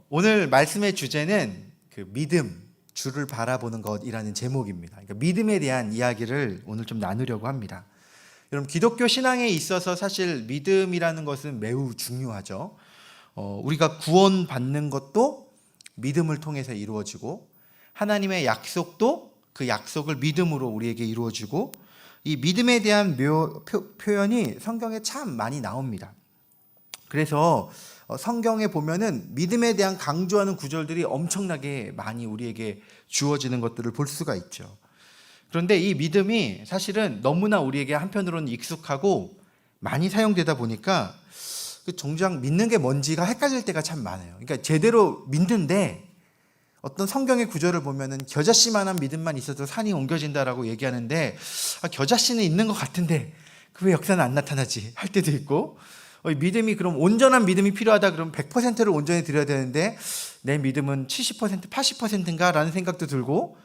오늘 말씀의 주제는 그 믿음, 주를 바라보는 것이라는 제목입니다. 그러니까 믿음에 대한 이야기를 오늘 좀 나누려고 합니다. 여러분, 기독교 신앙에 있어서 사실 믿음이라는 것은 매우 중요하죠. 우리가 구원받는 것도 믿음을 통해서 이루어지고, 하나님의 약속도 그 약속을 믿음으로 우리에게 이루어지고, 이 믿음에 대한 표현이 성경에 참 많이 나옵니다. 그래서 성경에 보면은 믿음에 대한 강조하는 구절들이 엄청나게 많이 우리에게 주어지는 것들을 볼 수가 있죠. 그런데 이 믿음이 사실은 너무나 우리에게 한편으로는 익숙하고 많이 사용되다 보니까 정작 믿는 게 뭔지가 헷갈릴 때가 참 많아요. 그러니까 제대로 믿는데 어떤 성경의 구절을 보면은 겨자씨만한 믿음만 있어도 산이 옮겨진다라고 얘기하는데, 겨자씨는 있는 것 같은데 왜 역사는 안 나타나지 할 때도 있고, 믿음이 그럼 온전한 믿음이 필요하다 그러면 100%를 온전히 드려야 되는데 내 믿음은 70%, 80%인가 라는 생각도 들고,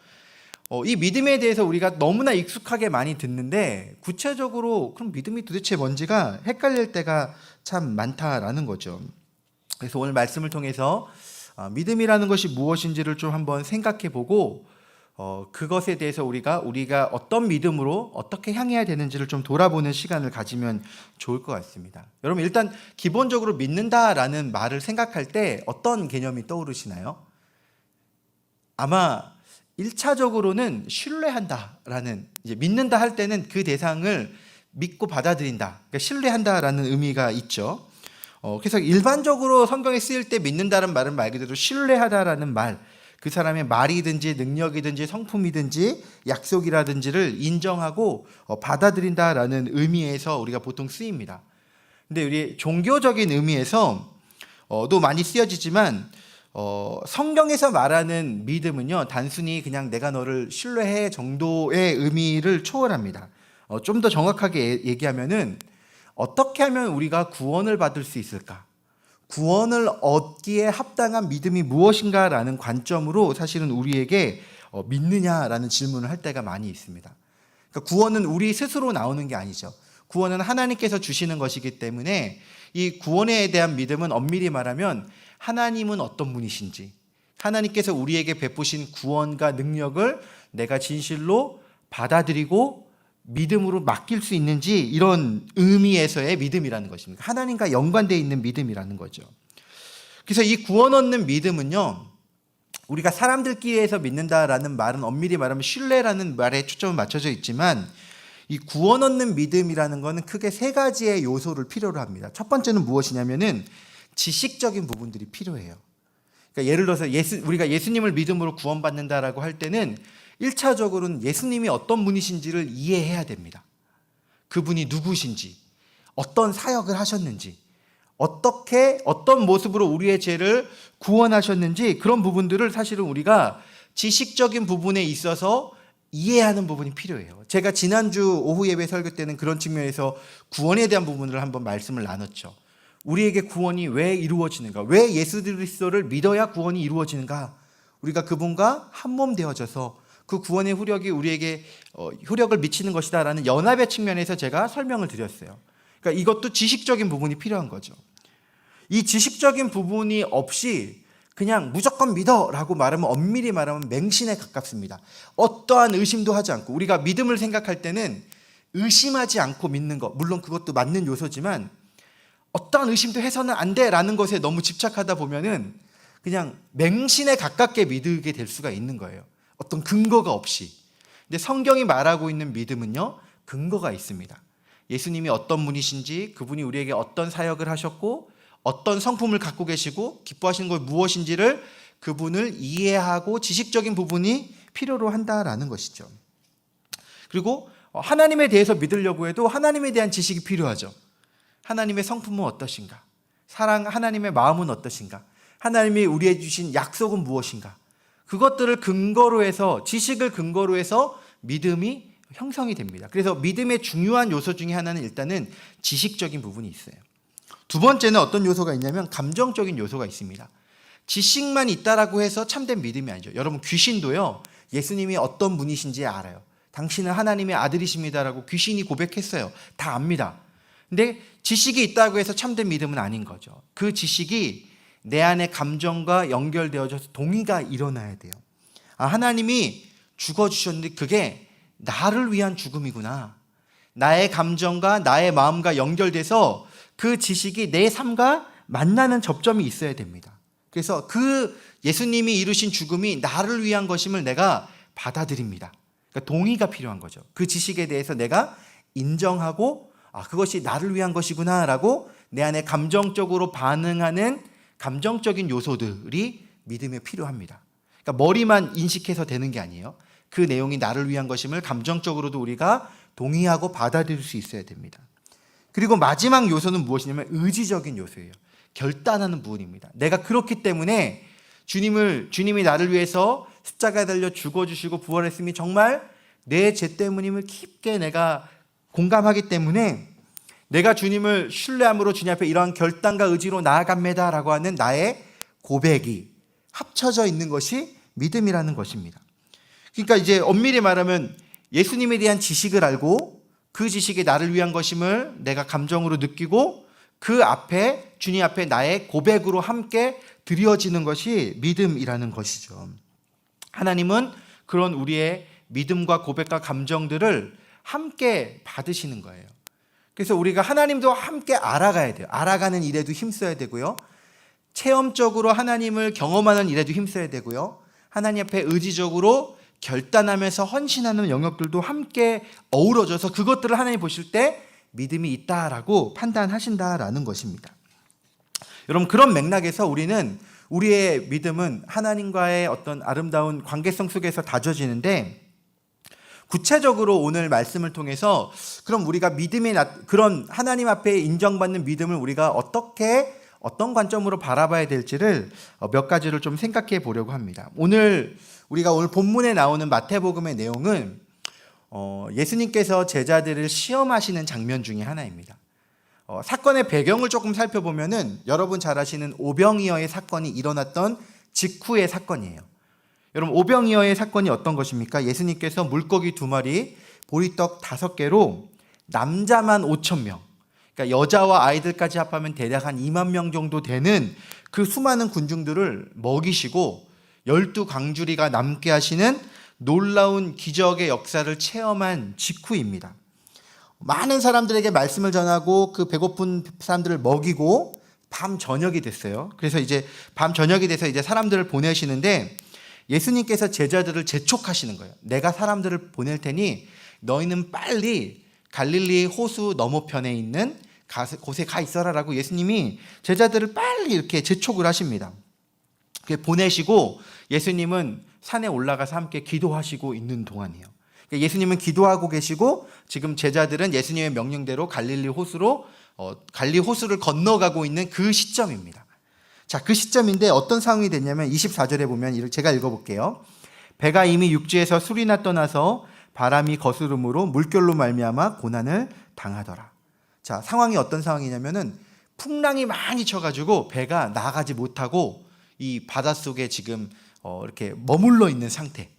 이 믿음에 대해서 우리가 너무나 익숙하게 많이 듣는데 구체적으로 그럼 믿음이 도대체 뭔지가 헷갈릴 때가 참 많다라는 거죠. 그래서 오늘 말씀을 통해서 믿음이라는 것이 무엇인지를 좀 한번 생각해 보고, 그것에 대해서 우리가 어떤 믿음으로 어떻게 향해야 되는지를 좀 돌아보는 시간을 가지면 좋을 것 같습니다. 여러분, 일단 기본적으로 믿는다라는 말을 생각할 때 어떤 개념이 떠오르시나요? 아마 1차적으로는 신뢰한다라는, 이제 믿는다 할 때는 그 대상을 믿고 받아들인다, 그러니까 신뢰한다라는 의미가 있죠. 그래서 일반적으로 성경에 쓰일 때 믿는다는 말은 말 그대로 신뢰하다라는 말, 그 사람의 말이든지 능력이든지 성품이든지 약속이라든지를 인정하고 받아들인다라는 의미에서 우리가 보통 쓰입니다. 근데 우리 종교적인 의미에서 도 많이 쓰여지지만, 성경에서 말하는 믿음은요, 단순히 그냥 내가 너를 신뢰해 정도의 의미를 초월합니다. 좀 더 정확하게 얘기하면은, 어떻게 하면 우리가 구원을 받을 수 있을까? 구원을 얻기에 합당한 믿음이 무엇인가라는 관점으로 사실은 우리에게 믿느냐라는 질문을 할 때가 많이 있습니다. 그러니까 구원은 우리 스스로 나오는 게 아니죠. 구원은 하나님께서 주시는 것이기 때문에 이 구원에 대한 믿음은 엄밀히 말하면 하나님은 어떤 분이신지, 하나님께서 우리에게 베푸신 구원과 능력을 내가 진실로 받아들이고 믿음으로 맡길 수 있는지, 이런 의미에서의 믿음이라는 것입니다. 하나님과 연관되어 있는 믿음이라는 거죠. 그래서 이 구원 얻는 믿음은요, 우리가 사람들끼리에서 믿는다라는 말은 엄밀히 말하면 신뢰라는 말에 초점을 맞춰져 있지만, 이 구원 얻는 믿음이라는 것은 크게 세 가지의 요소를 필요로 합니다. 첫 번째는 무엇이냐면은 지식적인 부분들이 필요해요. 그러니까 예를 들어서 우리가 예수님을 믿음으로 구원받는다라고 할 때는 1차적으로는 예수님이 어떤 분이신지를 이해해야 됩니다. 그분이 누구신지, 어떤 사역을 하셨는지, 어떤 모습으로 우리의 죄를 구원하셨는지, 그런 부분들을 사실은 우리가 지식적인 부분에 있어서 이해하는 부분이 필요해요. 제가 지난주 오후 예배 설교 때는 그런 측면에서 구원에 대한 부분을 한번 말씀을 나눴죠. 우리에게 구원이 왜 이루어지는가? 왜 예수 그리스도를 믿어야 구원이 이루어지는가? 우리가 그분과 한몸 되어져서 그 구원의 후력이 우리에게 효력을 미치는 것이다라는 연합의 측면에서 제가 설명을 드렸어요. 그러니까 이것도 지식적인 부분이 필요한 거죠. 이 지식적인 부분이 없이 그냥 무조건 믿어라고 말하면 엄밀히 말하면 맹신에 가깝습니다. 어떠한 의심도 하지 않고, 우리가 믿음을 생각할 때는 의심하지 않고 믿는 것, 물론 그것도 맞는 요소지만 어떠한 의심도 해서는 안 돼라는 것에 너무 집착하다 보면은 그냥 맹신에 가깝게 믿게 될 수가 있는 거예요. 어떤 근거가 없이. 근데 성경이 말하고 있는 믿음은요, 근거가 있습니다. 예수님이 어떤 분이신지, 그분이 우리에게 어떤 사역을 하셨고 어떤 성품을 갖고 계시고 기뻐하시는 것 무엇인지를 그분을 이해하고 지식적인 부분이 필요로 한다라는 것이죠. 그리고 하나님에 대해서 믿으려고 해도 하나님에 대한 지식이 필요하죠. 하나님의 성품은 어떠신가? 하나님의 마음은 어떠신가? 하나님이 우리에게 주신 약속은 무엇인가? 그것들을 근거로 해서, 지식을 근거로 해서 믿음이 형성이 됩니다. 그래서 믿음의 중요한 요소 중에 하나는 일단은 지식적인 부분이 있어요. 두 번째는 어떤 요소가 있냐면 감정적인 요소가 있습니다. 지식만 있다라고 해서 참된 믿음이 아니죠. 여러분, 귀신도요, 예수님이 어떤 분이신지 알아요. 당신은 하나님의 아들이십니다라고 귀신이 고백했어요. 다 압니다. 근데 지식이 있다고 해서 참된 믿음은 아닌 거죠. 그 지식이 내 안의 감정과 연결되어져서 동의가 일어나야 돼요. 하나님이 죽어주셨는데 그게 나를 위한 죽음이구나. 나의 감정과 나의 마음과 연결돼서 그 지식이 내 삶과 만나는 접점이 있어야 됩니다. 그래서 그 예수님이 이루신 죽음이 나를 위한 것임을 내가 받아들입니다. 그러니까 동의가 필요한 거죠. 그 지식에 대해서 내가 인정하고 그것이 나를 위한 것이구나 라고 내 안에 감정적으로 반응하는 감정적인 요소들이 믿음에 필요합니다. 그러니까 머리만 인식해서 되는 게 아니에요. 그 내용이 나를 위한 것임을 감정적으로도 우리가 동의하고 받아들일 수 있어야 됩니다. 그리고 마지막 요소는 무엇이냐면 의지적인 요소예요. 결단하는 부분입니다. 내가 그렇기 때문에 주님이 나를 위해서 십자가에 달려 죽어주시고 부활했음이 정말 내 죄 때문임을 깊게 내가 공감하기 때문에 내가 주님을 신뢰함으로 주님 앞에 이러한 결단과 의지로 나아갑니다 라고 하는 나의 고백이 합쳐져 있는 것이 믿음이라는 것입니다. 그러니까 이제 엄밀히 말하면 예수님에 대한 지식을 알고 그 지식이 나를 위한 것임을 내가 감정으로 느끼고 그 앞에 주님 앞에 나의 고백으로 함께 드려지는 것이 믿음이라는 것이죠. 하나님은 그런 우리의 믿음과 고백과 감정들을 함께 받으시는 거예요. 그래서 우리가 하나님도 함께 알아가야 돼요. 알아가는 일에도 힘써야 되고요. 체험적으로 하나님을 경험하는 일에도 힘써야 되고요. 하나님 앞에 의지적으로 결단하면서 헌신하는 영역들도 함께 어우러져서 그것들을 하나님 보실 때 믿음이 있다라고 판단하신다라는 것입니다. 여러분, 그런 맥락에서 우리는 우리의 믿음은 하나님과의 어떤 아름다운 관계성 속에서 다져지는데, 구체적으로 오늘 말씀을 통해서 그럼 우리가 그런 하나님 앞에 인정받는 믿음을 우리가 어떤 관점으로 바라봐야 될지를 몇 가지를 좀 생각해 보려고 합니다. 오늘 본문에 나오는 마태복음의 내용은 예수님께서 제자들을 시험하시는 장면 중에 하나입니다. 사건의 배경을 조금 살펴보면은 여러분 잘 아시는 오병이어의 사건이 일어났던 직후의 사건이에요. 여러분, 오병이어의 사건이 어떤 것입니까? 예수님께서 물고기 2마리, 보리떡 5개로 남자만 5,000명, 그러니까 여자와 아이들까지 합하면 대략 한 2만 명 정도 되는 그 수많은 군중들을 먹이시고 12광주리가 남게 하시는 놀라운 기적의 역사를 체험한 직후입니다. 많은 사람들에게 말씀을 전하고 그 배고픈 사람들을 먹이고 밤 저녁이 됐어요. 그래서 이제 밤 저녁이 돼서 이제 사람들을 보내시는데 예수님께서 제자들을 재촉하시는 거예요. 내가 사람들을 보낼 테니 너희는 빨리 갈릴리 호수 너머편에 있는 곳에 가 있어라라고 예수님이 제자들을 빨리 이렇게 재촉을 하십니다. 보내시고 예수님은 산에 올라가서 함께 기도하시고 있는 동안이에요. 예수님은 기도하고 계시고 지금 제자들은 예수님의 명령대로 갈릴리 호수를 건너가고 있는 그 시점입니다. 자, 그 시점인데 어떤 상황이 됐냐면 24절에 보면 제가 읽어볼게요. 배가 이미 육지에서 술이나 떠나서 바람이 거스름으로 물결로 말미암아 고난을 당하더라. 자, 상황이 어떤 상황이냐면은 풍랑이 많이 쳐가지고 배가 나가지 못하고 이 바닷속에 지금 이렇게 머물러 있는 상태.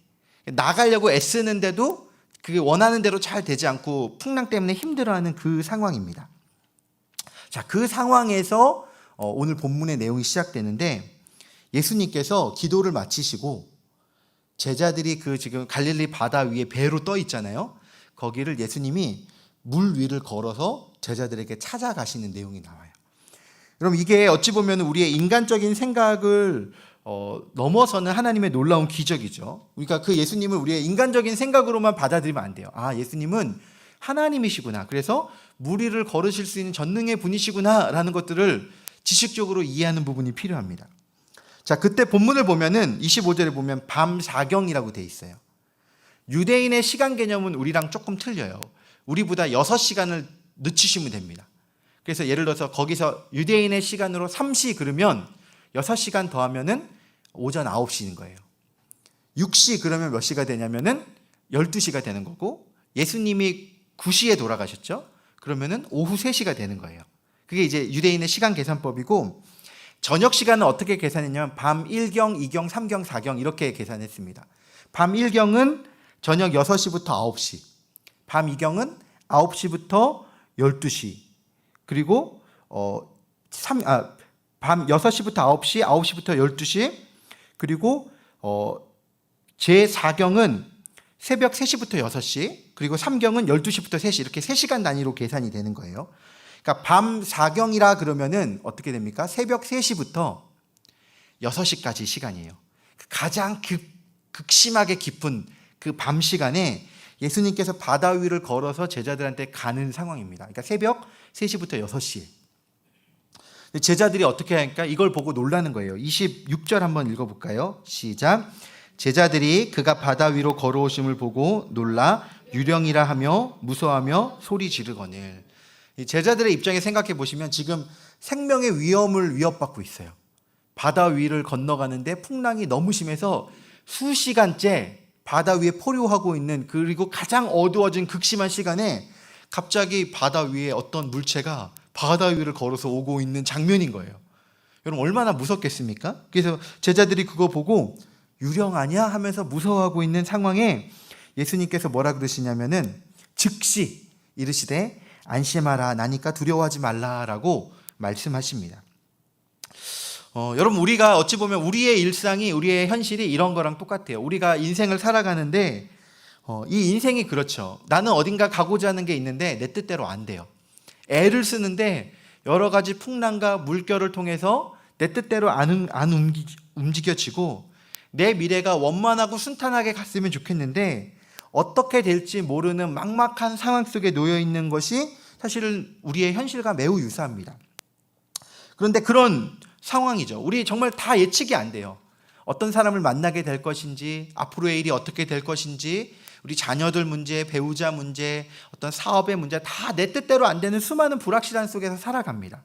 나가려고 애쓰는데도 그게 원하는 대로 잘 되지 않고 풍랑 때문에 힘들어하는 그 상황입니다. 자, 그 상황에서 오늘 본문의 내용이 시작되는데 예수님께서 기도를 마치시고 제자들이 그 지금 갈릴리 바다 위에 배로 떠 있잖아요. 거기를 예수님이 물 위를 걸어서 제자들에게 찾아가시는 내용이 나와요. 여러분, 이게 어찌 보면 우리의 인간적인 생각을 넘어서는 하나님의 놀라운 기적이죠. 그러니까 그 예수님을 우리의 인간적인 생각으로만 받아들이면 안 돼요. 예수님은 하나님이시구나. 그래서 물 위를 걸으실 수 있는 전능의 분이시구나 라는 것들을 지식적으로 이해하는 부분이 필요합니다. 자, 그때 본문을 보면은 25절에 보면 밤 사경이라고 돼 있어요. 유대인의 시간 개념은 우리랑 조금 틀려요. 우리보다 6시간을 늦추시면 됩니다. 그래서 예를 들어서 거기서 유대인의 시간으로 3시 그러면 6시간 더하면은 오전 9시인 거예요. 6시 그러면 몇 시가 되냐면은 12시가 되는 거고, 예수님이 9시에 돌아가셨죠? 그러면은 오후 3시가 되는 거예요. 그게 이제 유대인의 시간 계산법이고, 저녁 시간은 어떻게 계산했냐면 밤 1경, 2경, 3경, 4경 이렇게 계산했습니다. 밤 1경은 저녁 6시부터 9시, 밤 2경은 9시부터 12시, 그리고 밤 6시부터 9시, 9시부터 12시, 그리고 제4경은 새벽 3시부터 6시, 그리고 3경은 12시부터 3시, 이렇게 3시간 단위로 계산이 되는 거예요. 그러니까 밤 4경이라 그러면은 어떻게 됩니까? 새벽 3시부터 6시까지 시간이에요. 가장 극심하게 깊은 그 밤 시간에 예수님께서 바다 위를 걸어서 제자들한테 가는 상황입니다. 그러니까 새벽 3시부터 6시에. 제자들이 어떻게 하니까 이걸 보고 놀라는 거예요. 26절 한번 읽어볼까요? 시작. 제자들이 그가 바다 위로 걸어오심을 보고 놀라 유령이라 하며 무서워하며 소리 지르거늘. 제자들의 입장에 생각해 보시면 지금 생명의 위험을 위협받고 있어요. 바다 위를 건너가는데 풍랑이 너무 심해서 수시간째 바다 위에 포류하고 있는, 그리고 가장 어두워진 극심한 시간에 갑자기 바다 위에 어떤 물체가 바다 위를 걸어서 오고 있는 장면인 거예요. 여러분 얼마나 무섭겠습니까? 그래서 제자들이 그거 보고 유령 아니야? 하면서 무서워하고 있는 상황에 예수님께서 뭐라 그러시냐면은 즉시 이르시되 안심하라, 나니까 두려워하지 말라라고 말씀하십니다. 여러분 우리가 어찌 보면 우리의 일상이, 우리의 현실이 이런 거랑 똑같아요. 우리가 인생을 살아가는데 이 인생이 그렇죠. 나는 어딘가 가고자 하는 게 있는데 내 뜻대로 안 돼요. 애를 쓰는데 여러 가지 풍랑과 물결을 통해서 내 뜻대로 안 움직여지고 내 미래가 원만하고 순탄하게 갔으면 좋겠는데 어떻게 될지 모르는 막막한 상황 속에 놓여 있는 것이 사실은 우리의 현실과 매우 유사합니다. 그런데 그런 상황이죠. 우리 정말 다 예측이 안 돼요. 어떤 사람을 만나게 될 것인지, 앞으로의 일이 어떻게 될 것인지, 우리 자녀들 문제, 배우자 문제, 어떤 사업의 문제, 다 내 뜻대로 안 되는 수많은 불확실한 속에서 살아갑니다.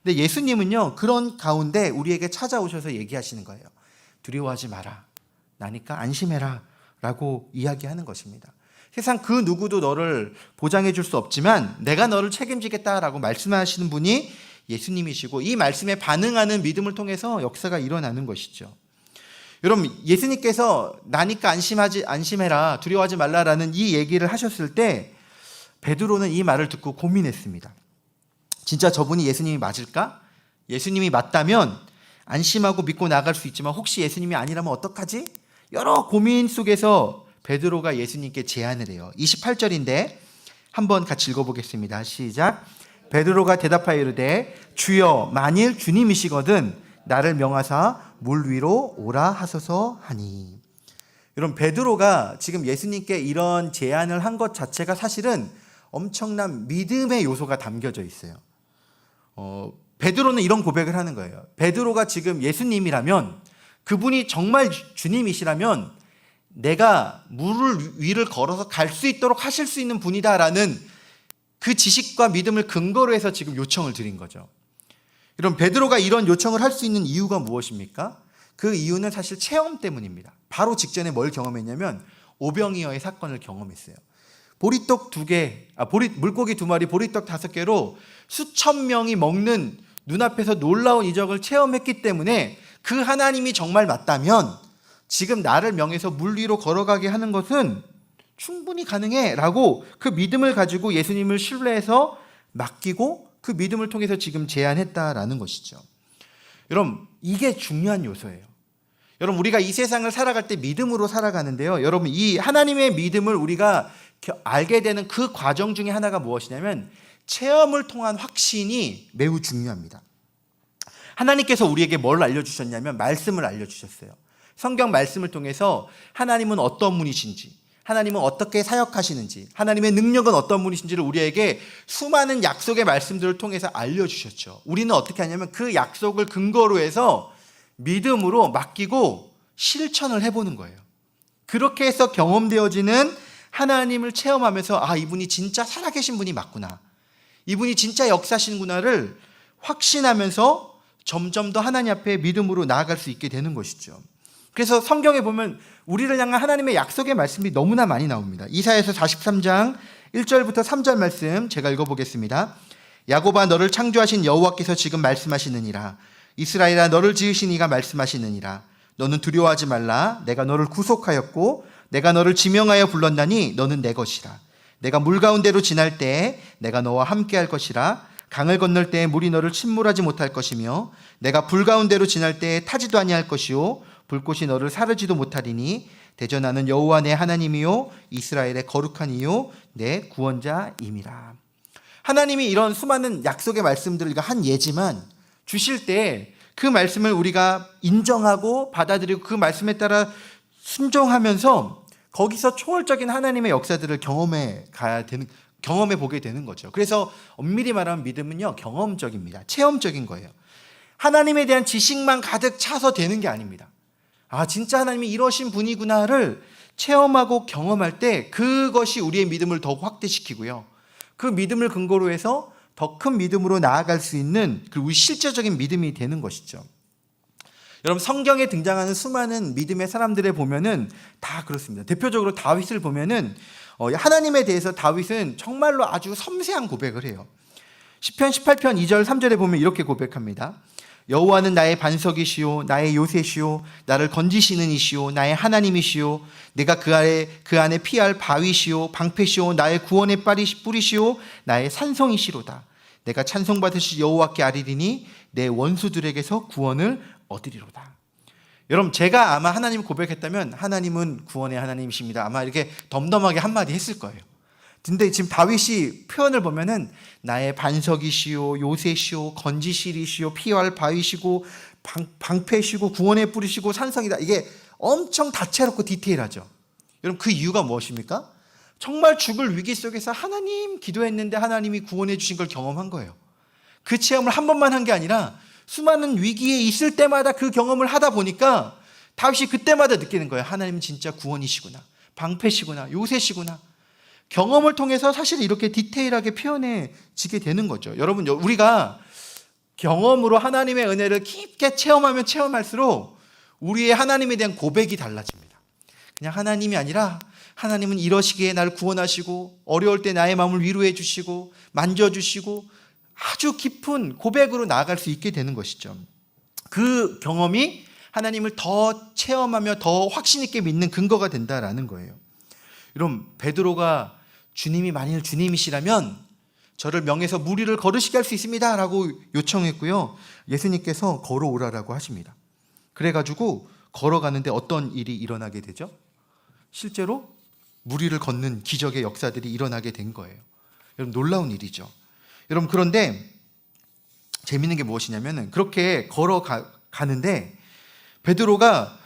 근데 예수님은요, 그런 가운데 우리에게 찾아오셔서 얘기하시는 거예요. 두려워하지 마라. 나니까 안심해라. 라고 이야기하는 것입니다. 세상 그 누구도 너를 보장해 줄 수 없지만 내가 너를 책임지겠다라고 말씀하시는 분이 예수님이시고, 이 말씀에 반응하는 믿음을 통해서 역사가 일어나는 것이죠. 여러분 예수님께서 나니까 안심해라, 두려워하지 말라라는 이 얘기를 하셨을 때 베드로는 이 말을 듣고 고민했습니다. 진짜 저분이 예수님이 맞을까? 예수님이 맞다면 안심하고 믿고 나갈 수 있지만 혹시 예수님이 아니라면 어떡하지? 여러 고민 속에서 베드로가 예수님께 제안을 해요. 28절인데 한번 같이 읽어보겠습니다. 시작. 베드로가 대답하여 이르되 주여, 만일 주님이시거든 나를 명하사 물 위로 오라 하소서 하니. 여러분 베드로가 지금 예수님께 이런 제안을 한 것 자체가 사실은 엄청난 믿음의 요소가 담겨져 있어요. 베드로는 이런 고백을 하는 거예요. 베드로가 지금 예수님이라면, 그분이 정말 주님이시라면 내가 물을 위를 걸어서 갈 수 있도록 하실 수 있는 분이다라는 그 지식과 믿음을 근거로 해서 지금 요청을 드린 거죠. 여러분 베드로가 이런 요청을 할 수 있는 이유가 무엇입니까? 그 이유는 사실 체험 때문입니다. 바로 직전에 뭘 경험했냐면 오병이어의 사건을 경험했어요. 보리떡 2개, 물고기 2마리, 보리떡 5개로 수천 명이 먹는 눈앞에서 놀라운 이적을 체험했기 때문에 그 하나님이 정말 맞다면 지금 나를 명해서 물 위로 걸어가게 하는 것은 충분히 가능해 라고 그 믿음을 가지고 예수님을 신뢰해서 맡기고 그 믿음을 통해서 지금 제안했다라는 것이죠. 여러분 이게 중요한 요소예요. 여러분 우리가 이 세상을 살아갈 때 믿음으로 살아가는데요, 여러분 이 하나님의 믿음을 우리가 알게 되는 그 과정 중에 하나가 무엇이냐면 체험을 통한 확신이 매우 중요합니다. 하나님께서 우리에게 뭘 알려주셨냐면 말씀을 알려주셨어요. 성경 말씀을 통해서 하나님은 어떤 분이신지, 하나님은 어떻게 사역하시는지, 하나님의 능력은 어떤 분이신지를 우리에게 수많은 약속의 말씀들을 통해서 알려주셨죠. 우리는 어떻게 하냐면 그 약속을 근거로 해서 믿음으로 맡기고 실천을 해보는 거예요. 그렇게 해서 경험되어지는 하나님을 체험하면서 아, 이분이 진짜 살아계신 분이 맞구나, 이분이 진짜 역사하시는구나를 확신하면서 점점 더 하나님 앞에 믿음으로 나아갈 수 있게 되는 것이죠. 그래서 성경에 보면 우리를 향한 하나님의 약속의 말씀이 너무나 많이 나옵니다. 이사야서 43장 1절부터 3절 말씀 제가 읽어보겠습니다. 야곱아, 너를 창조하신 여호와께서 지금 말씀하시느니라. 이스라엘아, 너를 지으신 이가 말씀하시느니라. 너는 두려워하지 말라. 내가 너를 구속하였고 내가 너를 지명하여 불렀나니 너는 내 것이라. 내가 물 가운데로 지날 때에 내가 너와 함께할 것이라. 강을 건널 때에 물이 너를 침몰하지 못할 것이며 내가 불 가운데로 지날 때에 타지도 아니할 것이요 불꽃이 너를 사르지도 못하리니 대전하는 여호와 내 하나님이요 이스라엘의 거룩한 이요 내 구원자임이라. 하나님이 이런 수많은 약속의 말씀들을 한 예지만 주실 때 그 말씀을 우리가 인정하고 받아들이고 그 말씀에 따라 순종하면서 거기서 초월적인 하나님의 역사들을 경험해 보게 되는 거죠. 그래서 엄밀히 말하면 믿음은요, 경험적입니다. 체험적인 거예요. 하나님에 대한 지식만 가득 차서 되는 게 아닙니다. 아, 진짜 하나님이 이러신 분이구나를 체험하고 경험할 때 그것이 우리의 믿음을 더욱 확대시키고요. 그 믿음을 근거로 해서 더 큰 믿음으로 나아갈 수 있는 그 우리 실제적인 믿음이 되는 것이죠. 여러분, 성경에 등장하는 수많은 믿음의 사람들을 보면은 다 그렇습니다. 대표적으로 다윗을 보면은 하나님에 대해서 다윗은 정말로 아주 섬세한 고백을 해요. 시편 18편 2절 3절에 보면 이렇게 고백합니다. 여호와는 나의 반석이시요 나의 요새시요 나를 건지시는 이시요 나의 하나님이시요 내가 그 안에 피할 바위시요 방패시요 나의 구원의 뿌리시요 나의 산성이시로다. 내가 찬송받으실 여호와께 아뢰리니 내 원수들에게서 구원을 얻으리로다. 여러분, 제가 아마 하나님 고백했다면 하나님은 구원의 하나님이십니다, 아마 이렇게 덤덤하게 한마디 했을 거예요. 근데 지금 다윗이 표현을 보면은 나의 반석이시오 요새시오 건지실이시오 피할 바위시고 방패시고 구원의 뿌리시고 산성이다. 이게 엄청 다채롭고 디테일하죠. 여러분, 그 이유가 무엇입니까? 정말 죽을 위기 속에서 하나님 기도했는데 하나님이 구원해 주신 걸 경험한 거예요. 그 체험을 한 번만 한 게 아니라 수많은 위기에 있을 때마다 그 경험을 하다 보니까 다윗이 그때마다 느끼는 거예요. 하나님은 진짜 구원이시구나, 방패시구나, 요새시구나. 경험을 통해서 사실 이렇게 디테일하게 표현해지게 되는 거죠. 여러분, 우리가 경험으로 하나님의 은혜를 깊게 체험하면 체험할수록 우리의 하나님에 대한 고백이 달라집니다. 그냥 하나님이 아니라 하나님은 이러시기에 나를 구원하시고 어려울 때 나의 마음을 위로해 주시고 만져주시고 아주 깊은 고백으로 나아갈 수 있게 되는 것이죠. 그 경험이 하나님을 더 체험하며 더 확신 있게 믿는 근거가 된다라는 거예요. 여러분, 베드로가 주님이 만일 주님이시라면 저를 명해서 물 위를 걸으시게 할 수 있습니다 라고 요청했고요, 예수님께서 걸어오라라고 하십니다. 그래가지고 걸어가는데 어떤 일이 일어나게 되죠? 실제로 물 위를 걷는 기적의 역사들이 일어나게 된 거예요. 여러분, 놀라운 일이죠. 여러분, 그런데 재밌는 게 무엇이냐면 그렇게 걸어가는데 베드로가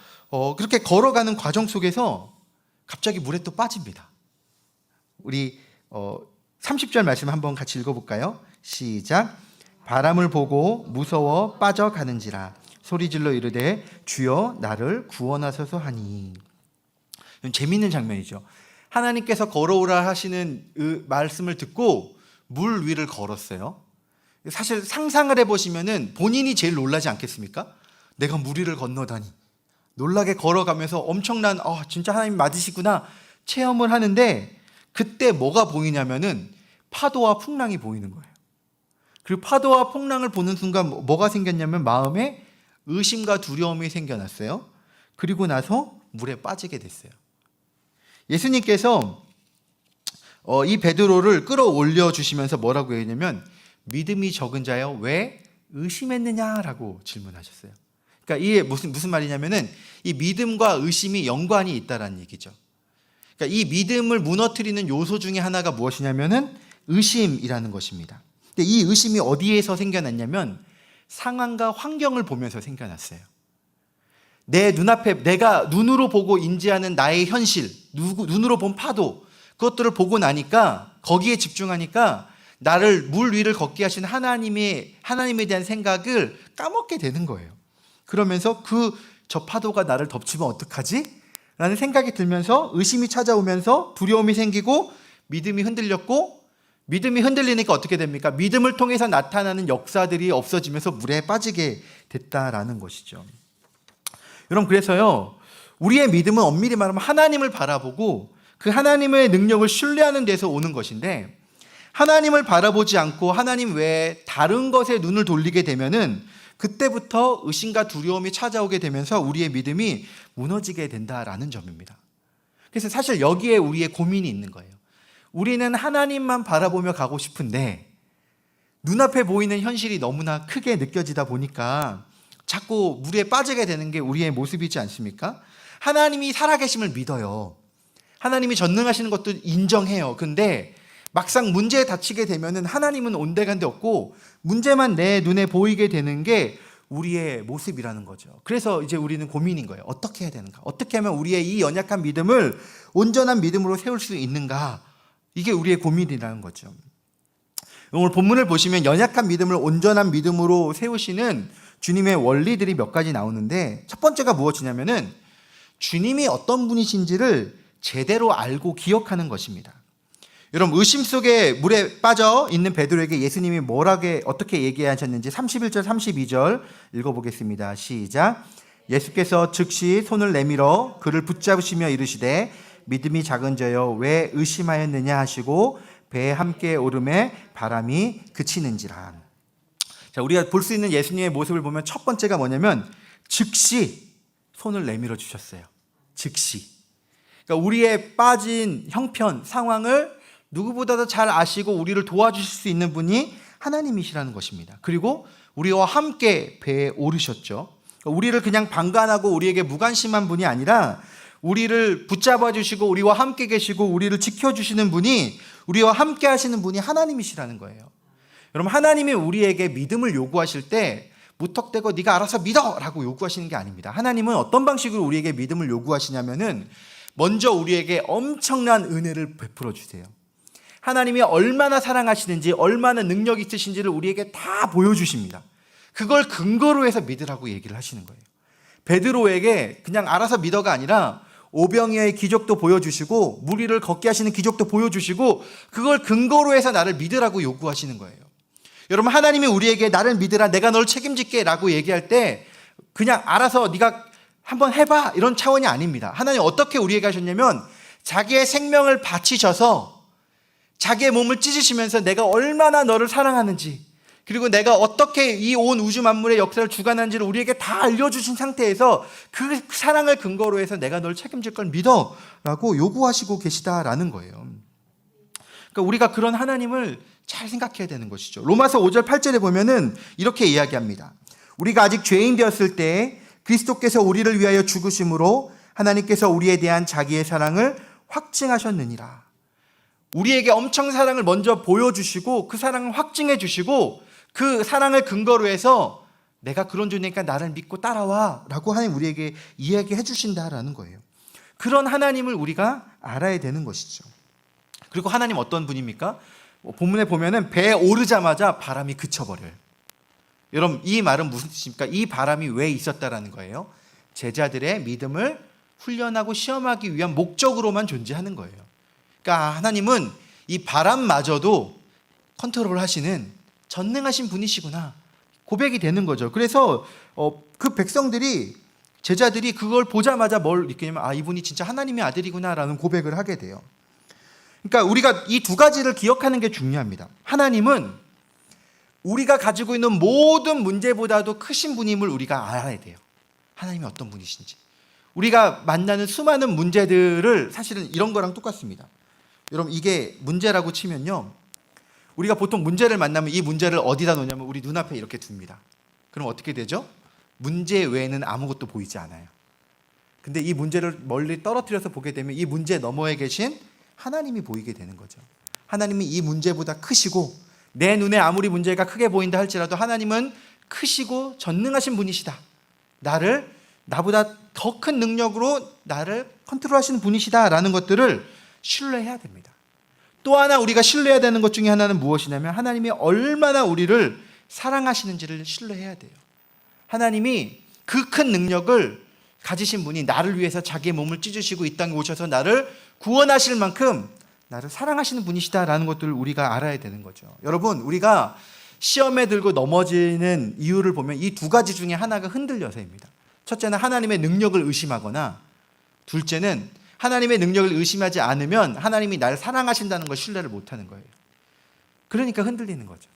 그렇게 걸어가는 과정 속에서 갑자기 물에 또 빠집니다. 우리 30절 말씀 한번 같이 읽어볼까요? 시작. 바람을 보고 무서워 빠져가는지라 소리질러 이르되 주여 나를 구원하소서 하니. 재미있는 장면이죠. 하나님께서 걸어오라 하시는 말씀을 듣고 물 위를 걸었어요. 사실 상상을 해보시면 본인이 제일 놀라지 않겠습니까? 내가 물 위를 건너다니. 놀라게 걸어가면서 엄청난 진짜 하나님 맞으시구나 체험을 하는데 그때 뭐가 보이냐면은 파도와 풍랑이 보이는 거예요. 그리고 파도와 풍랑을 보는 순간 뭐가 생겼냐면 마음에 의심과 두려움이 생겨났어요. 그리고 나서 물에 빠지게 됐어요. 예수님께서 이 베드로를 끌어올려 주시면서 뭐라고 했냐면 믿음이 적은 자여 왜 의심했느냐라고 질문하셨어요. 그러니까 이게 무슨 말이냐면은 이 믿음과 의심이 연관이 있다라는 얘기죠. 그러니까 이 믿음을 무너뜨리는 요소 중에 하나가 무엇이냐면은 의심이라는 것입니다. 근데 이 의심이 어디에서 생겨났냐면 상황과 환경을 보면서 생겨났어요. 내 눈앞에 내가 눈으로 보고 인지하는 나의 현실, 눈으로 본 파도, 그것들을 보고 나니까 거기에 집중하니까 나를 물 위를 걷게 하신 하나님에 대한 생각을 까먹게 되는 거예요. 그러면서 저 파도가 나를 덮치면 어떡하지? 라는 생각이 들면서 의심이 찾아오면서 두려움이 생기고 믿음이 흔들렸고, 믿음이 흔들리니까 어떻게 됩니까? 믿음을 통해서 나타나는 역사들이 없어지면서 물에 빠지게 됐다라는 것이죠. 여러분, 그래서요, 우리의 믿음은 엄밀히 말하면 하나님을 바라보고 그 하나님의 능력을 신뢰하는 데서 오는 것인데, 하나님을 바라보지 않고 하나님 외에 다른 것에 눈을 돌리게 되면은 그때부터 의심과 두려움이 찾아오게 되면서 우리의 믿음이 무너지게 된다라는 점입니다. 그래서 사실 여기에 우리의 고민이 있는 거예요. 우리는 하나님만 바라보며 가고 싶은데 눈앞에 보이는 현실이 너무나 크게 느껴지다 보니까 자꾸 물에 빠지게 되는 게 우리의 모습이지 않습니까? 하나님이 살아계심을 믿어요. 하나님이 전능하시는 것도 인정해요. 근데 막상 문제에 닥치게 되면은 하나님은 온데간데 없고 문제만 내 눈에 보이게 되는 게 우리의 모습이라는 거죠. 그래서 이제 우리는 고민인 거예요. 어떻게 해야 되는가? 어떻게 하면 우리의 이 연약한 믿음을 온전한 믿음으로 세울 수 있는가? 이게 우리의 고민이라는 거죠. 오늘 본문을 보시면 연약한 믿음을 온전한 믿음으로 세우시는 주님의 원리들이 몇 가지 나오는데, 첫 번째가 무엇이냐면은 주님이 어떤 분이신지를 제대로 알고 기억하는 것입니다. 여러분, 의심 속에 물에 빠져 있는 베드로에게 예수님이 어떻게 얘기하셨는지 31절 32절 읽어보겠습니다. 시작. 예수께서 즉시 손을 내밀어 그를 붙잡으시며 이르시되 믿음이 작은 자여 왜 의심하였느냐 하시고 배에 함께 오름에 바람이 그치는지라. 자, 우리가 볼 수 있는 예수님의 모습을 보면 첫 번째가 뭐냐면 즉시 손을 내밀어 주셨어요. 즉시. 그러니까 우리의 빠진 형편, 상황을 누구보다도 잘 아시고 우리를 도와주실 수 있는 분이 하나님이시라는 것입니다. 그리고 우리와 함께 배에 오르셨죠. 우리를 그냥 방관하고 우리에게 무관심한 분이 아니라 우리를 붙잡아 주시고 우리와 함께 계시고 우리를 지켜주시는 분이, 우리와 함께 하시는 분이 하나님이시라는 거예요. 여러분, 하나님이 우리에게 믿음을 요구하실 때 무턱대고 네가 알아서 믿어 라고 요구하시는 게 아닙니다. 하나님은 어떤 방식으로 우리에게 믿음을 요구하시냐면은 먼저 우리에게 엄청난 은혜를 베풀어 주세요. 하나님이 얼마나 사랑하시는지, 얼마나 능력 있으신지를 우리에게 다 보여주십니다. 그걸 근거로 해서 믿으라고 얘기를 하시는 거예요. 베드로에게 그냥 알아서 믿어가 아니라 오병이어의 기적도 보여주시고 물 위를 걷게 하시는 기적도 보여주시고 그걸 근거로 해서 나를 믿으라고 요구하시는 거예요. 여러분, 하나님이 우리에게 나를 믿으라, 내가 널 책임질게 라고 얘기할 때 그냥 알아서 네가 한번 해봐 이런 차원이 아닙니다. 하나님 어떻게 우리에게 하셨냐면 자기의 생명을 바치셔서 자기의 몸을 찢으시면서 내가 얼마나 너를 사랑하는지, 그리고 내가 어떻게 이 온 우주 만물의 역사를 주관하는지를 우리에게 다 알려주신 상태에서 그 사랑을 근거로 해서 내가 널 책임질 걸 믿어 라고 요구하시고 계시다라는 거예요. 그러니까 우리가 그런 하나님을 잘 생각해야 되는 것이죠. 로마서 5절 8절에 보면은 이렇게 이야기합니다. 우리가 아직 죄인 되었을 때 그리스도께서 우리를 위하여 죽으심으로 하나님께서 우리에 대한 자기의 사랑을 확증하셨느니라. 우리에게 엄청 사랑을 먼저 보여주시고 그 사랑을 확증해 주시고 그 사랑을 근거로 해서 내가 그런 존재니까 나를 믿고 따라와 라고 하나님 우리에게 이야기해 주신다라는 거예요. 그런 하나님을 우리가 알아야 되는 것이죠. 그리고 하나님 어떤 분입니까? 본문에 보면은 배에 오르자마자 바람이 그쳐버려요. 여러분, 이 말은 무슨 뜻입니까? 이 바람이 왜 있었다라는 거예요? 제자들의 믿음을 훈련하고 시험하기 위한 목적으로만 존재하는 거예요. 그러니까 하나님은 이 바람마저도 컨트롤 하시는 전능하신 분이시구나 고백이 되는 거죠. 그래서 그 백성들이, 제자들이 그걸 보자마자 뭘 느끼냐면 이분이 진짜 하나님의 아들이구나 라는 고백을 하게 돼요. 그러니까 우리가 이 두 가지를 기억하는 게 중요합니다. 하나님은 우리가 가지고 있는 모든 문제보다도 크신 분임을 우리가 알아야 돼요. 하나님이 어떤 분이신지. 우리가 만나는 수많은 문제들을 사실은 이런 거랑 똑같습니다. 여러분, 이게 문제라고 치면요, 우리가 보통 문제를 만나면 이 문제를 어디다 놓냐면 우리 눈앞에 이렇게 둡니다. 그럼 어떻게 되죠? 문제 외에는 아무것도 보이지 않아요. 근데 이 문제를 멀리 떨어뜨려서 보게 되면 이 문제 너머에 계신 하나님이 보이게 되는 거죠. 하나님이 이 문제보다 크시고, 내 눈에 아무리 문제가 크게 보인다 할지라도 하나님은 크시고 전능하신 분이시다. 나보다 더 큰 능력으로 나를 컨트롤하시는 분이시다라는 것들을 신뢰해야 됩니다. 또 하나 우리가 신뢰해야 되는 것 중에 하나는 무엇이냐면 하나님이 얼마나 우리를 사랑하시는지를 신뢰해야 돼요. 하나님이 그 큰 능력을 가지신 분이 나를 위해서 자기의 몸을 찢으시고 이 땅에 오셔서 나를 구원하실 만큼 나를 사랑하시는 분이시다라는 것들을 우리가 알아야 되는 거죠. 여러분, 우리가 시험에 들고 넘어지는 이유를 보면 이 두 가지 중에 하나가 흔들려서입니다. 첫째는 하나님의 능력을 의심하거나, 둘째는 하나님의 능력을 의심하지 않으면 하나님이 나를 사랑하신다는 걸 신뢰를 못하는 거예요. 그러니까 흔들리는 거죠.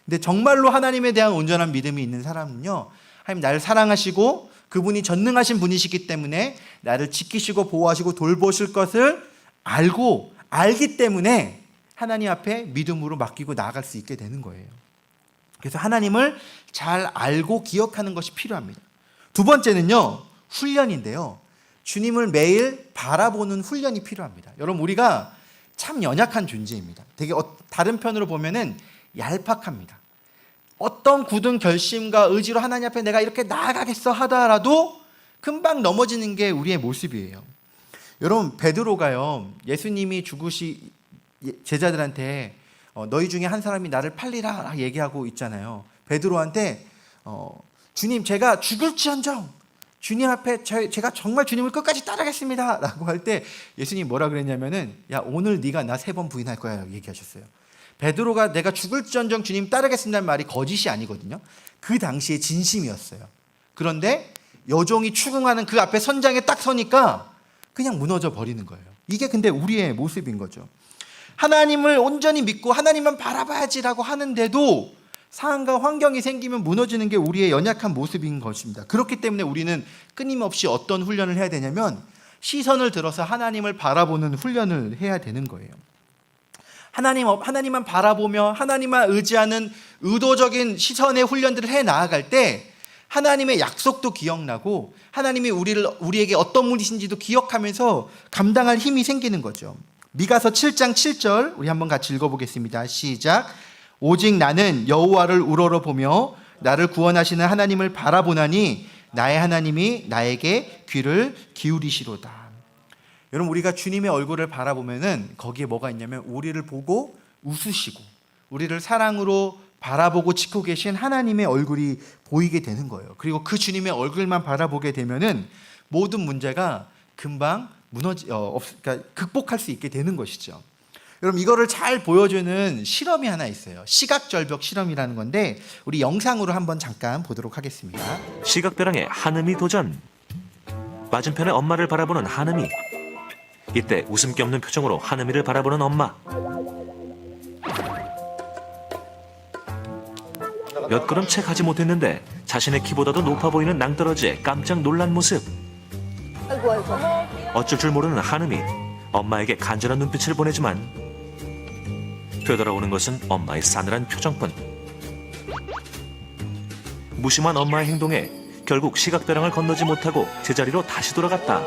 근데 정말로 하나님에 대한 온전한 믿음이 있는 사람은요, 하나님 나를 사랑하시고 그분이 전능하신 분이시기 때문에 나를 지키시고 보호하시고 돌보실 것을 알기 때문에 하나님 앞에 믿음으로 맡기고 나아갈 수 있게 되는 거예요. 그래서 하나님을 잘 알고 기억하는 것이 필요합니다. 두 번째는요, 훈련인데요. 주님을 매일 바라보는 훈련이 필요합니다. 여러분, 우리가 참 연약한 존재입니다. 되게 다른 편으로 보면은 얄팍합니다. 어떤 굳은 결심과 의지로 하나님 앞에 내가 이렇게 나아가겠어 하더라도 금방 넘어지는 게 우리의 모습이에요. 여러분, 베드로가요, 예수님이 죽으시 제자들한테 너희 중에 한 사람이 나를 팔리라 얘기하고 있잖아요. 베드로한테 주님, 제가 죽을지언정 주님 앞에 제가 정말 주님을 끝까지 따르겠습니다 라고 할 때 예수님이 뭐라 그랬냐면은, 야, 오늘 네가 나 3번 부인할 거야 라고 얘기하셨어요. 베드로가 내가 죽을지언정 주님 따르겠습니다는 말이 거짓이 아니거든요. 그 당시에 진심이었어요. 그런데 여종이 추궁하는 그 앞에 선장에 딱 서니까 그냥 무너져 버리는 거예요. 이게 근데 우리의 모습인 거죠. 하나님을 온전히 믿고 하나님만 바라봐야지라고 하는데도 상황과 환경이 생기면 무너지는 게 우리의 연약한 모습인 것입니다. 그렇기 때문에 우리는 끊임없이 어떤 훈련을 해야 되냐면 시선을 들어서 하나님을 바라보는 훈련을 해야 되는 거예요. 하나님만 바라보며 하나님만 의지하는 의도적인 시선의 훈련들을 해 나아갈 때 하나님의 약속도 기억나고 하나님이 우리에게 어떤 분이신지도 기억하면서 감당할 힘이 생기는 거죠. 미가서 7장 7절 우리 한번 같이 읽어보겠습니다. 시작. 오직 나는 여호와를 우러러보며 나를 구원하시는 하나님을 바라보나니 나의 하나님이 나에게 귀를 기울이시로다. 여러분, 우리가 주님의 얼굴을 바라보면은 거기에 뭐가 있냐면 우리를 보고 웃으시고 우리를 사랑으로 바라보고 지키고 계신 하나님의 얼굴이 보이게 되는 거예요. 그리고 그 주님의 얼굴만 바라보게 되면은 모든 문제가 금방 그러니까 극복할 수 있게 되는 것이죠. 여러분, 이거를 잘 보여주는 실험이 하나 있어요. 시각절벽 실험이라는 건데 우리 영상으로 한번 잠깐 보도록 하겠습니다. 시각벼랑의 한음이 도전. 맞은편에 엄마를 바라보는 한음이. 이때 웃음기 없는 표정으로 한음이를 바라보는 엄마. 몇 걸음 채 가지 못했는데 자신의 키보다도 높아 보이는 낭떠러지에 깜짝 놀란 모습. 어쩔 줄 모르는 한음이 엄마에게 간절한 눈빛을 보내지만 되돌아오는 것은 엄마의 싸늘한 표정뿐. 무심한 엄마의 행동에 결국 시각벼랑을 건너지 못하고 제자리로 다시 돌아갔다.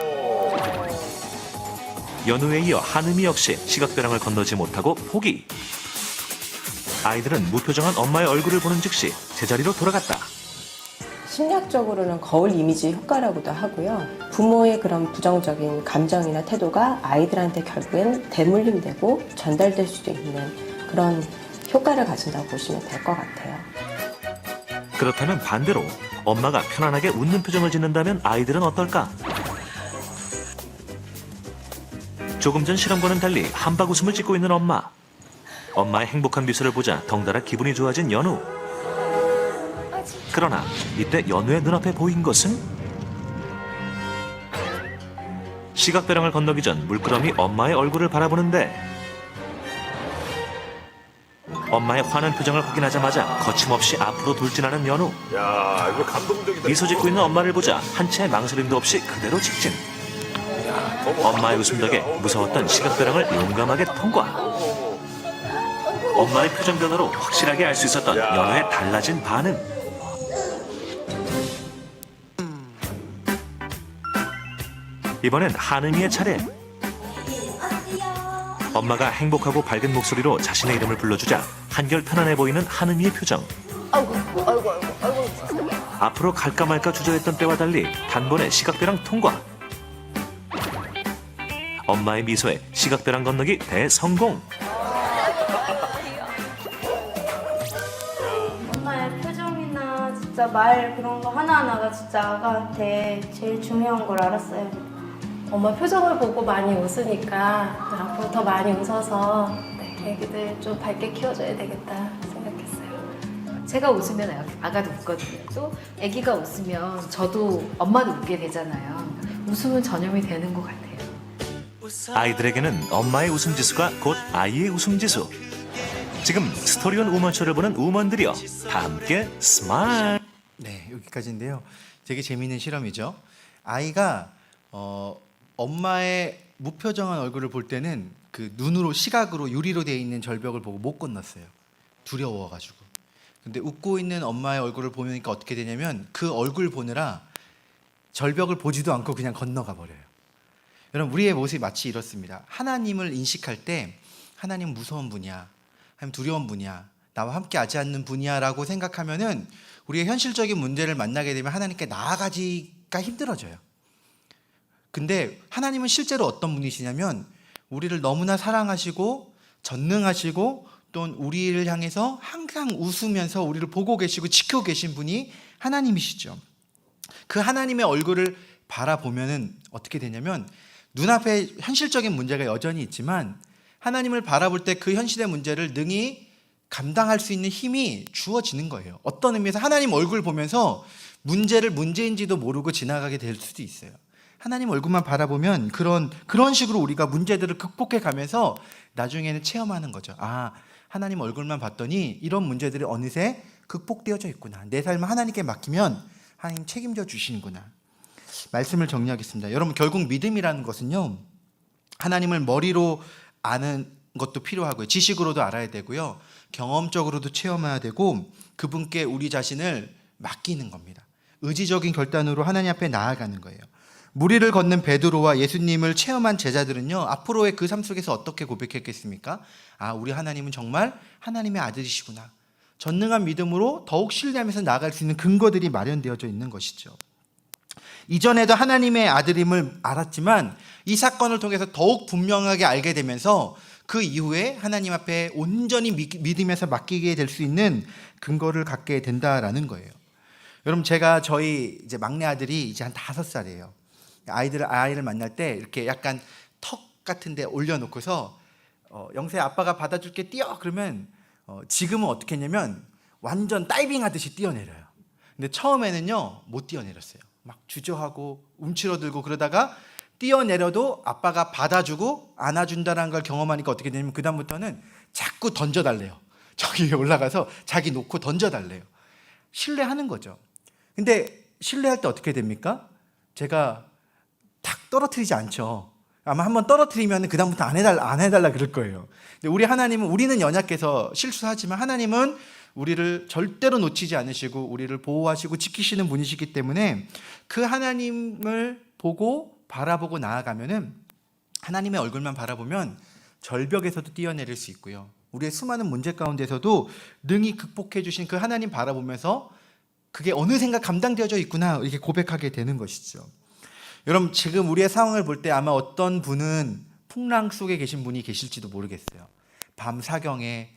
연우에 이어 한음이 역시 시각벼랑을 건너지 못하고 포기. 아이들은 무표정한 엄마의 얼굴을 보는 즉시 제자리로 돌아갔다. 심리학적으로는 거울 이미지 효과라고도 하고요. 부모의 그런 부정적인 감정이나 태도가 아이들한테 결국엔 대물림되고 전달될 수도 있는 그런 효과를 가진다고 보시면 될 것 같아요. 그렇다면 반대로 엄마가 편안하게 웃는 표정을 짓는다면 아이들은 어떨까? 조금 전 실험과는 달리 한박 웃음을 짓고 있는 엄마. 엄마의 행복한 미소를 보자 덩달아 기분이 좋아진 연우. 그러나 이때 연우의 눈앞에 보인 것은 시각벼랑을 건너기 전 물끄러미 엄마의 얼굴을 바라보는데 엄마의 환한 표정을 확인하자마자 거침없이 앞으로 돌진하는 연우. 야, 이거 감동적이다. 미소 짓고 있는 엄마를 보자 한 채 망설임도 없이 그대로 직진. 엄마의 웃음 덕에 무서웠던 시각벼랑을 용감하게 통과. 엄마의 표정 변화로 확실하게 알 수 있었던 연우의 달라진 반응. 이번엔 한음이의 차례. 엄마가 행복하고 밝은 목소리로 자신의 이름을 불러주자 한결 편안해 보이는 한음이의 표정. 앞으로 갈까 말까 주저했던 때와 달리 단번에 시각벼랑 통과. 엄마의 미소에 시각벼랑 건너기 대성공. 엄마의 표정이나 진짜 말 그런 거 하나하나가 진짜 아가한테 제일 중요한 걸 알았어요. 엄마 표정을 보고 많이 웃으니까 앞으로 더 많이 웃어서 애기들 좀 밝게 키워줘야 되겠다 생각했어요. 제가 웃으면 아가도 웃거든요. 또 아기가 웃으면 저도 엄마도 웃게 되잖아요. 웃음은 전염이 되는 것 같아요. 아이들에게는 엄마의 웃음 지수가 곧 아이의 웃음 지수. 지금 스토리온 우먼쇼를 보는 우먼들이여 다 함께 스마일. 네, 여기까지인데요. 되게 재미있는 실험이죠. 아이가 엄마의 무표정한 얼굴을 볼 때는 그 눈으로 시각으로 유리로 되어 있는 절벽을 보고 못 건넜어요. 두려워가지고. 근데 웃고 있는 엄마의 얼굴을 보니까 어떻게 되냐면 그 얼굴 보느라 절벽을 보지도 않고 그냥 건너가 버려요. 여러분, 우리의 모습이 마치 이렇습니다. 하나님을 인식할 때 하나님 무서운 분이야, 하나님 두려운 분이야, 나와 함께 하지 않는 분이야 라고 생각하면은 우리의 현실적인 문제를 만나게 되면 하나님께 나아가기가 힘들어져요. 근데 하나님은 실제로 어떤 분이시냐면 우리를 너무나 사랑하시고 전능하시고 또 우리를 향해서 항상 웃으면서 우리를 보고 계시고 지키고 계신 분이 하나님이시죠. 그 하나님의 얼굴을 바라보면은 어떻게 되냐면 눈앞에 현실적인 문제가 여전히 있지만 하나님을 바라볼 때 그 현실의 문제를 능히 감당할 수 있는 힘이 주어지는 거예요. 어떤 의미에서 하나님 얼굴 보면서 문제를 문제인지도 모르고 지나가게 될 수도 있어요. 하나님 얼굴만 바라보면 그런 식으로 우리가 문제들을 극복해 가면서 나중에는 체험하는 거죠. 아, 하나님 얼굴만 봤더니 이런 문제들이 어느새 극복되어져 있구나. 내 삶을 하나님께 맡기면 하나님 책임져 주시는구나. 말씀을 정리하겠습니다. 여러분, 결국 믿음이라는 것은요, 하나님을 머리로 아는 것도 필요하고요, 지식으로도 알아야 되고요, 경험적으로도 체험해야 되고 그분께 우리 자신을 맡기는 겁니다. 의지적인 결단으로 하나님 앞에 나아가는 거예요. 무리를 걷는 베드로와 예수님을 체험한 제자들은요, 앞으로의 그 삶 속에서 어떻게 고백했겠습니까? 아, 우리 하나님은 정말 하나님의 아들이시구나. 전능한 믿음으로 더욱 신뢰하면서 나아갈 수 있는 근거들이 마련되어져 있는 것이죠. 이전에도 하나님의 아들임을 알았지만 이 사건을 통해서 더욱 분명하게 알게 되면서 그 이후에 하나님 앞에 온전히 믿으면서 맡기게 될 수 있는 근거를 갖게 된다라는 거예요. 여러분, 제가 저희 이제 막내 아들이 이제 한 5살이에요. 아이를 만날 때 이렇게 약간 턱 같은 데 올려놓고서 영세 아빠가 받아줄게, 뛰어 그러면 지금은 어떻게 했냐면 완전 다이빙 하듯이 뛰어내려요. 근데 처음에는요 못 뛰어내렸어요. 막 주저하고 움츠러들고 그러다가 뛰어내려도 아빠가 받아주고 안아준다는 걸 경험하니까 어떻게 되냐면 그다음부터는 자꾸 던져달래요. 저기 올라가서 자기 놓고 던져달래요. 신뢰하는 거죠. 근데 신뢰할 때 어떻게 됩니까? 제가 탁 떨어뜨리지 않죠. 아마 한번 떨어뜨리면 그다음부터 안 해달라 그럴 거예요. 근데 우리 하나님은, 우리는 연약해서 실수하지만 하나님은 우리를 절대로 놓치지 않으시고 우리를 보호하시고 지키시는 분이시기 때문에 그 하나님을 바라보고 나아가면은 하나님의 얼굴만 바라보면 절벽에서도 뛰어내릴 수 있고요, 우리의 수많은 문제 가운데서도 능히 극복해 주신 그 하나님 바라보면서 그게 어느샌가 감당되어져 있구나 이렇게 고백하게 되는 것이죠. 여러분, 지금 우리의 상황을 볼 때 아마 어떤 분은 풍랑 속에 계신 분이 계실지도 모르겠어요. 밤 사경에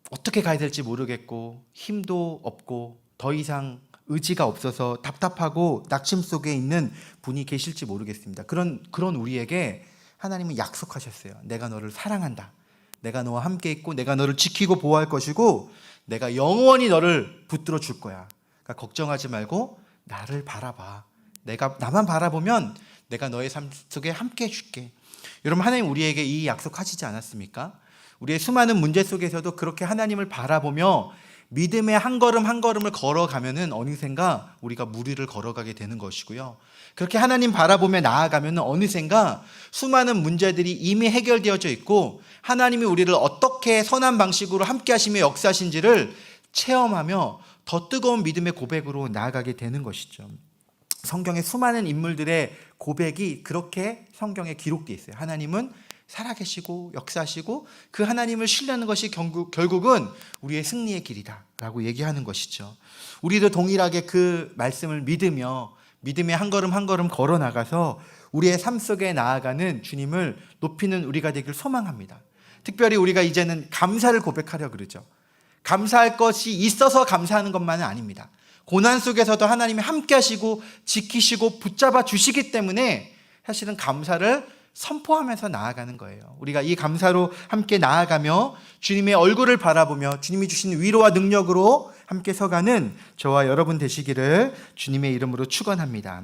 어떻게 가야 될지 모르겠고 힘도 없고 더 이상 의지가 없어서 답답하고 낙심 속에 있는 분이 계실지 모르겠습니다. 그런 우리에게 하나님은 약속하셨어요. 내가 너를 사랑한다. 내가 너와 함께 있고 내가 너를 지키고 보호할 것이고 내가 영원히 너를 붙들어 줄 거야. 그러니까 걱정하지 말고 나를 바라봐. 나만 바라보면 내가 너의 삶 속에 함께 해줄게. 여러분, 하나님 우리에게 이 약속하시지 않았습니까? 우리의 수많은 문제 속에서도 그렇게 하나님을 바라보며 믿음의 한 걸음 한 걸음을 걸어가면은 어느샌가 우리가 무리를 걸어가게 되는 것이고요, 그렇게 하나님 바라보며 나아가면은 어느샌가 수많은 문제들이 이미 해결되어져 있고 하나님이 우리를 어떻게 선한 방식으로 함께 하시며 역사하신지를 체험하며 더 뜨거운 믿음의 고백으로 나아가게 되는 것이죠. 성경의 수많은 인물들의 고백이 그렇게 성경에 기록되어 있어요. 하나님은 살아계시고 역사하시고 그 하나님을 신뢰하는 것이 결국은 우리의 승리의 길이다라고 얘기하는 것이죠. 우리도 동일하게 그 말씀을 믿으며 믿음의 한 걸음 한 걸음 걸어 나가서 우리의 삶 속에 나아가는 주님을 높이는 우리가 되길 소망합니다. 특별히 우리가 이제는 감사를 고백하려 그러죠. 감사할 것이 있어서 감사하는 것만은 아닙니다. 고난 속에서도 하나님이 함께 하시고 지키시고 붙잡아 주시기 때문에 사실은 감사를 선포하면서 나아가는 거예요. 우리가 이 감사로 함께 나아가며 주님의 얼굴을 바라보며 주님이 주신 위로와 능력으로 함께 서가는 저와 여러분 되시기를 주님의 이름으로 축원합니다.